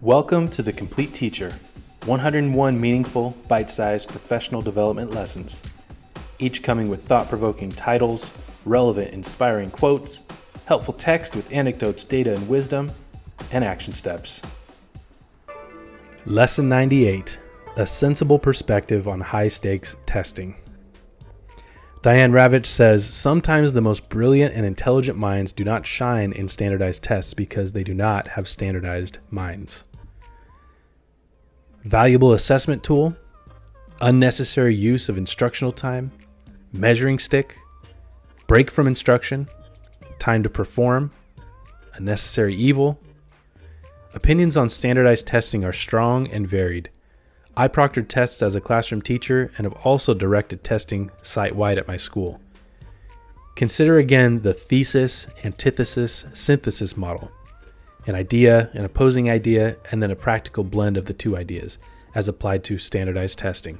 Welcome to The Complete Teacher, 101 meaningful, bite-sized professional development lessons, each coming with thought-provoking titles, relevant, inspiring quotes, helpful text with anecdotes, data, and wisdom, and action steps. Lesson 98, A Sensible Perspective on High-Stakes Testing. Diane Ravitch says, sometimes the most brilliant and intelligent minds do not shine in standardized tests because they do not have standardized minds. Valuable assessment tool, unnecessary use of instructional time, measuring stick, break from instruction, time to perform, a necessary evil. Opinions on standardized testing are strong and varied. I proctored tests as a classroom teacher and have also directed testing site-wide at my school. Consider again the thesis, antithesis, synthesis model. An idea, an opposing idea, and then a practical blend of the two ideas, as applied to standardized testing.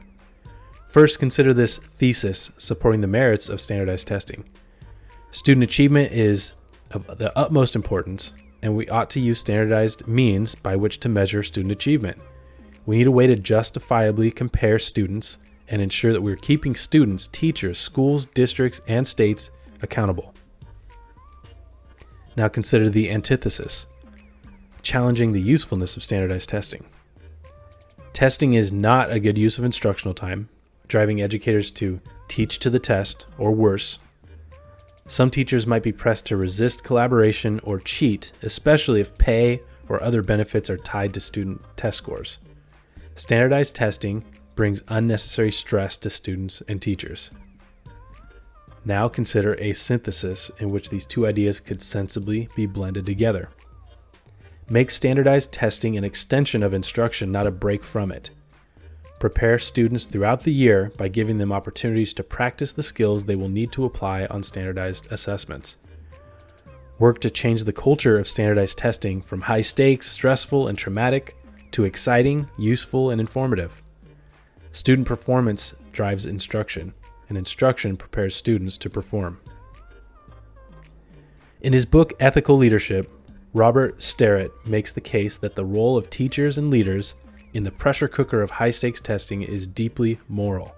First, consider this thesis supporting the merits of standardized testing. Student achievement is of the utmost importance, and we ought to use standardized means by which to measure student achievement. We need a way to justifiably compare students and ensure that we're keeping students, teachers, schools, districts, and states accountable. Now consider the antithesis, challenging the usefulness of standardized testing. Testing is not a good use of instructional time, driving educators to teach to the test, or worse. Some teachers might be pressed to resist collaboration or cheat, especially if pay or other benefits are tied to student test scores. Standardized testing brings unnecessary stress to students and teachers. Now consider a synthesis in which these two ideas could sensibly be blended together. Make standardized testing an extension of instruction, not a break from it. Prepare students throughout the year by giving them opportunities to practice the skills they will need to apply on standardized assessments. Work to change the culture of standardized testing from high stakes, stressful, and traumatic to exciting, useful, and informative. Student performance drives instruction, and instruction prepares students to perform. In his book, Ethical Leadership, Robert Sterrett makes the case that the role of teachers and leaders in the pressure cooker of high-stakes testing is deeply moral.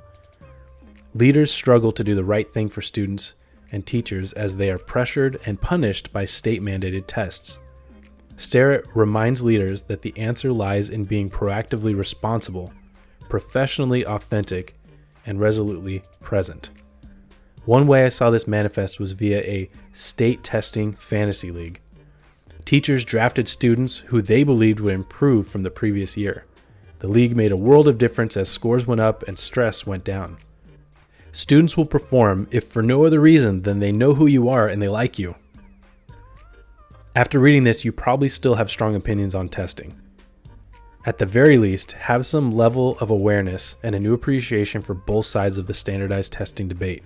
Leaders struggle to do the right thing for students and teachers as they are pressured and punished by state-mandated tests. Sterrett reminds leaders that the answer lies in being proactively responsible, professionally authentic, and resolutely present. One way I saw this manifest was via a state testing fantasy league. Teachers drafted students who they believed would improve from the previous year. The league made a world of difference as scores went up and stress went down. Students will perform if for no other reason than they know who you are and they like you. After reading this, you probably still have strong opinions on testing. At the very least, have some level of awareness and a new appreciation for both sides of the standardized testing debate.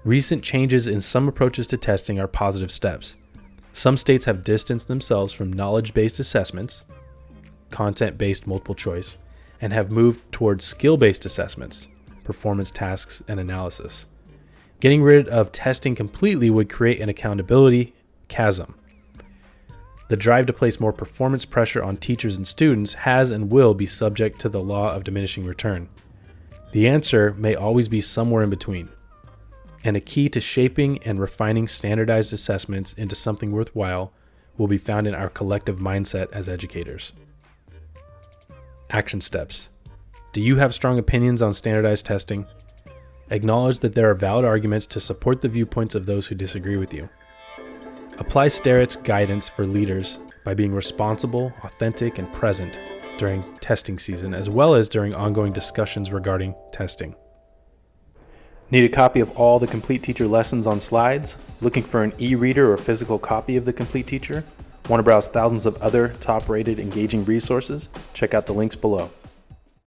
Recent changes in some approaches to testing are positive steps. Some states have distanced themselves from knowledge-based assessments, content-based multiple choice, and have moved towards skill-based assessments, performance tasks, and analysis. Getting rid of testing completely would create an accountability chasm. The drive to place more performance pressure on teachers and students has and will be subject to the law of diminishing return. The answer may always be somewhere in between. And a key to shaping and refining standardized assessments into something worthwhile will be found in our collective mindset as educators. Action steps. Do you have strong opinions on standardized testing? Acknowledge that there are valid arguments to support the viewpoints of those who disagree with you. Apply Sterrett's guidance for leaders by being responsible, authentic, and present during testing season, as well as during ongoing discussions regarding testing. Need a copy of all the Complete Teacher lessons on slides? Looking for an e-reader or physical copy of the Complete Teacher? Want to browse thousands of other top-rated engaging resources? Check out the links below.